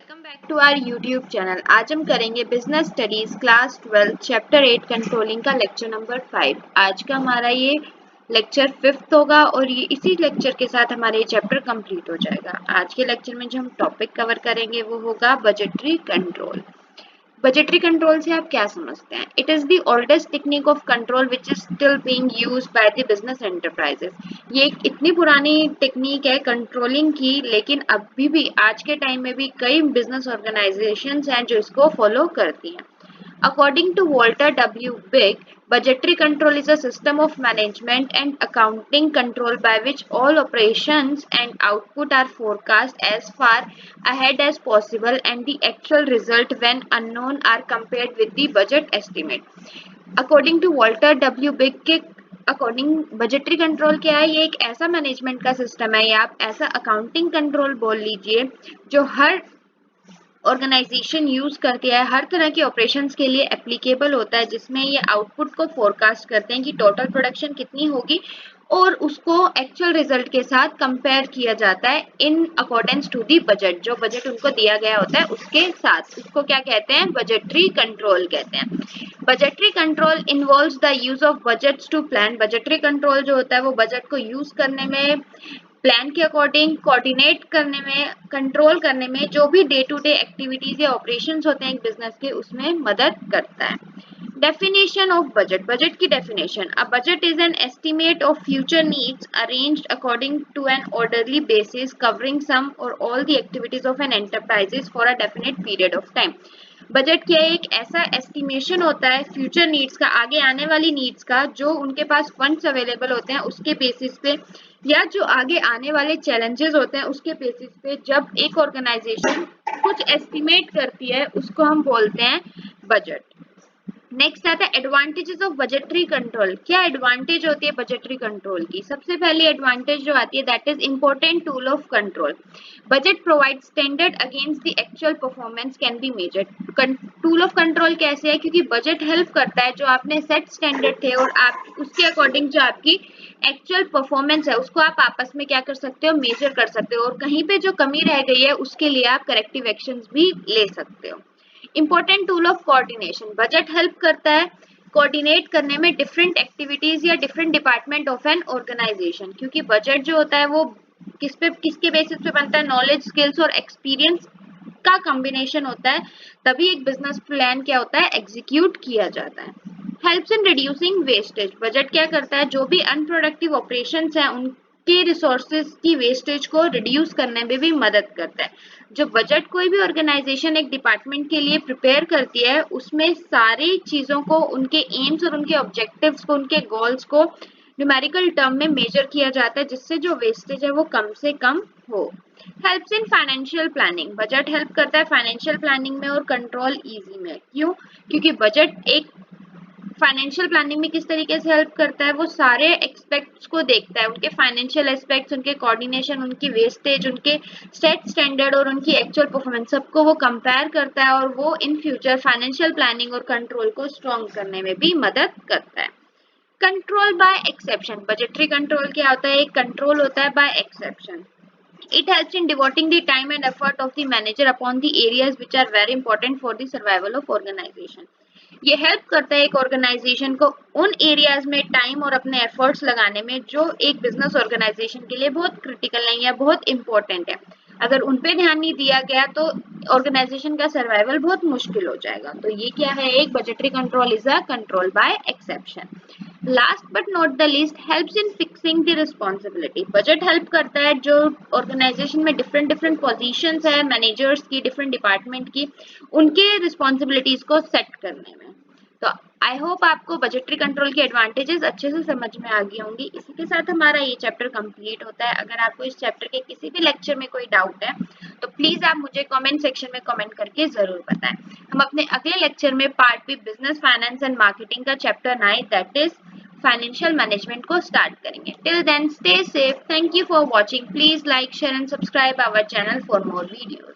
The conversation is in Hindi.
Welcome back to our YouTube channel. आज हम करेंगे business studies class 12 chapter 8 controlling का लेक्चर नंबर 5। आज का हमारा ये लेक्चर 5th होगा और ये इसी लेक्चर के साथ हमारा ये चैप्टर कंप्लीट हो जाएगा। आज के लेक्चर में जो हम टॉपिक कवर करेंगे वो होगा बजटरी कंट्रोल। बजटरी कंट्रोल से आप क्या समझते हैं? It is the oldest technique of control which is still being used by the business enterprises. ये एक इतनी पुरानी टेक्निक है कंट्रोलिंग की, लेकिन अभी भी आज के टाइम में भी कई बिजनेस ऑर्गेनाइजेशंस हैं जो इसको फॉलो करती हैं। According to Walter W. Big, budgetary control is a system of management and accounting control by which all operations and output are forecast as far ahead as possible and the actual result when unknown are compared with the budget estimate. According to Walter W. Big के अकॉर्डिंग बजटरी कंट्रोल क्या है? ये एक ऐसा मैनेजमेंट का सिस्टम है या आप ऐसा अकाउंटिंग कंट्रोल बोल लीजिए जो हर ऑर्गेनाइजेशन यूज करती है, हर तरह के ऑपरेशंस के लिए एप्लीकेबल होता है, जिसमें ये आउटपुट को फोरकास्ट करते हैं कि टोटल प्रोडक्शन कितनी होगी और उसको एक्चुअल रिजल्ट के साथ कंपेयर किया जाता है in accordance to the budget. जो बजट उनको दिया गया होता है उसके साथ, उसको क्या कहते हैं? बजटरी कंट्रोल कहते हैं। Budgetary control involves the use of budgets to plan. Budgetary control जो होता है वो बजट को यूज करने में, प्लान के अकॉर्डिंग कोऑर्डिनेट करने में, कंट्रोल करने में, जो भी डे टू डे एक्टिविटीज या ऑपरेशंस होते हैं एक बिजनेस के, उसमें मदद करता है। Definition of budget. बजट की definition: a budget is an estimate of future needs arranged according to an orderly basis covering some or all the activities of an enterprises for a definite period of time. Budget क्या एक ऐसा एस्टिमेशन होता है फ्यूचर नीड्स का, आगे आने वाली नीड्स का, जो उनके पास फंड्स अवेलेबल होते हैं उसके बेसिस पे, या जो आगे आने वाले चैलेंजेस होते हैं उसके बेसिस पे जब एक ऑर्गेनाइजेशन कुछ एस्टिमेट करती है उसको हम बोलते हैं बजट। नेक्स्ट आता है एडवांटेजेस ऑफ बजटरी कंट्रोल। क्या एडवांटेज होती है बजटरी कंट्रोल की? सबसे पहली एडवांटेज जो आती है that is important tool of control. Budget provide standard against the actual performance can be measured. Tool of control कैसे है? क्योंकि बजट हेल्प करता है, जो आपने सेट स्टैंडर्ड थे और आप उसके अकॉर्डिंग जो आपकी एक्चुअल परफॉर्मेंस है उसको आप आपस में क्या कर सकते हो? मेजर कर सकते हो, और कहीं पे जो कमी रह गई है उसके लिए आप करेक्टिव एक्शंस भी ले सकते हो। Important tool of coordination. Budget help करता है कोऑर्डिनेट करने में डिफरेंट एक्टिविटीज या different department of an organisation, क्योंकि बजट जो होता है वो किसके बेसिस पे बनता है? नॉलेज, स्किल्स और एक्सपीरियंस का कॉम्बिनेशन होता है, तभी एक बिजनेस प्लान क्या होता है? एग्जीक्यूट किया जाता है। Helps in reducing wastage. Budget क्या करता है? जो भी अनप्रोडक्टिव ऑपरेशंस हैं उनके रिसोर्सेज की वेस्टेज को रिड्यूस करने में भी मदद करता है। जो बजट कोई भी ऑर्गेनाइजेशन एक डिपार्टमेंट के लिए प्रिपेयर करती है उसमें सारी चीजों को, उनके एम्स और उनके ऑब्जेक्टिव्स को, उनके गोल्स को न्यूमेरिकल टर्म में मेजर किया जाता है, जिससे जो वेस्टेज है वो कम से कम हो। Helps in financial planning. Budget help करता है फाइनेंशियल प्लानिंग में और कंट्रोल इजी में। क्यों? क्योंकि बजट एक फाइनेंशियल प्लानिंग में किस तरीके से हेल्प करता है? वो सारे एक्सपेक्ट्स को देखता है, उनके फाइनेंशियल एस्पेक्ट्स, उनके कोऑर्डिनेशन, उनकी वेस्टेज, उनके सेट स्टैंडर्ड और उनकी एक्चुअल परफॉर्मेंस, सबको वो कंपेयर करता है और वो इन फ्यूचर फाइनेंशियल प्लानिंग और कंट्रोल को स्ट्रॉन्ग करने में भी मदद करता है। Control by exception. Budgetary control क्या होता है? एक कंट्रोल होता है by exception. It helps in devoting the time and effort of the manager upon the areas which are very important for the survival of organization. ये हेल्प करता है एक ऑर्गेनाइजेशन को उन एरियाज में टाइम और अपने एफर्ट्स लगाने में जो एक बिजनेस ऑर्गेनाइजेशन के लिए बहुत क्रिटिकल नहीं है, बहुत इंपॉर्टेंट है। अगर उन पे ध्यान नहीं दिया गया तो ऑर्गेनाइजेशन का सर्वाइवल बहुत मुश्किल हो जाएगा। तो ये क्या है? एक budgetary control is a control by exception. Last but not the least, helps in fixing the responsibility. Budget help करता है जो ऑर्गेनाइजेशन में डिफरेंट डिफरेंट पोजीशंस है मैनेजर्स की, डिफरेंट डिपार्टमेंट की, उनके रिस्पॉन्सिबिलिटीज को सेट करने में। तो आई होप आपको बजटरी कंट्रोल के एडवांटेजेस अच्छे से समझ में आ गई होंगी। इसी के साथ हमारा ये चैप्टर कंप्लीट होता है। अगर आपको इस चैप्टर के किसी भी लेक्चर में कोई डाउट है तो प्लीज आप मुझे कमेंट सेक्शन में कमेंट करके जरूर बताएं। हम अपने अगले लेक्चर में part B business finance and marketing का chapter 9 that is financial management को स्टार्ट करेंगे। Till then stay safe. Thank you for watching. Please like, share and subscribe our channel for more videos.